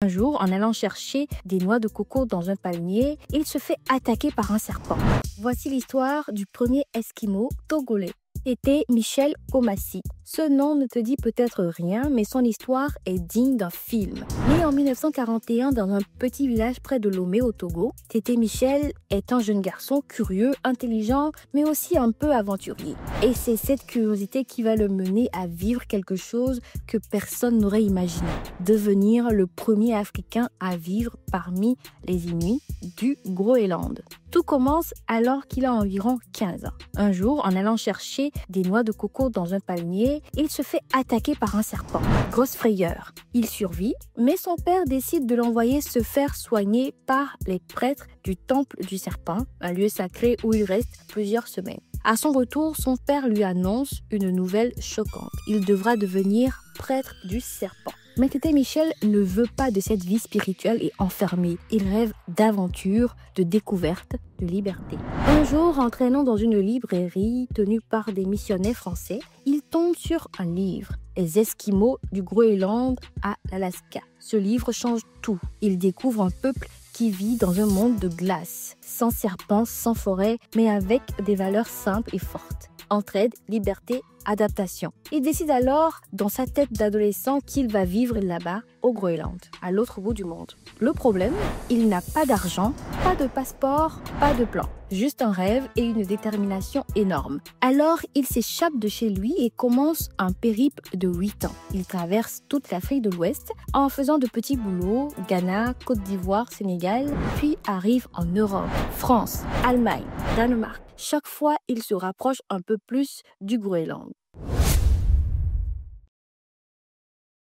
Un jour, en allant chercher des noix de coco dans un palmier, il se fait attaquer par un serpent. Voici l'histoire du premier Esquimau togolais. C'était Michel Komassi. Ce nom ne te dit peut-être rien, mais son histoire est digne d'un film. Né en 1941 dans un petit village près de Lomé au Togo, Tété Michel est un jeune garçon curieux, intelligent, mais aussi un peu aventurier. Et c'est cette curiosité qui va le mener à vivre quelque chose que personne n'aurait imaginé. Devenir le premier Africain à vivre parmi les Inuits du Groenland. Tout commence alors qu'il a environ 15 ans. Un jour, en allant chercher des noix de coco dans un palmier, il se fait attaquer par un serpent. Grosse frayeur. Il survit, mais son père décide de l'envoyer se faire soigner par les prêtres du temple du serpent, un lieu sacré où il reste plusieurs semaines. À son retour, son père lui annonce une nouvelle choquante. Il devra devenir prêtre du serpent. Mais Tété Michel ne veut pas de cette vie spirituelle et enfermée. Il rêve d'aventure, de découverte, de liberté. Un jour, entraînant dans une librairie tenue par des missionnaires français, il tombe sur un livre, Les Esquimaux du Groenland à l'Alaska. Ce livre change tout. Il découvre un peuple qui vit dans un monde de glace, sans serpents, sans forêt, mais avec des valeurs simples et fortes. Entraide, liberté, adaptation. Il décide alors, dans sa tête d'adolescent, qu'il va vivre là-bas, au Groenland, à l'autre bout du monde. Le problème, il n'a pas d'argent, pas de passeport, pas de plan. Juste un rêve et une détermination énorme. Alors, il s'échappe de chez lui et commence un périple de 8 ans. Il traverse toute l'Afrique de l'Ouest en faisant de petits boulots, Ghana, Côte d'Ivoire, Sénégal, puis arrive en Europe, France, Allemagne, Danemark. Chaque fois, il se rapproche un peu plus du Groenland.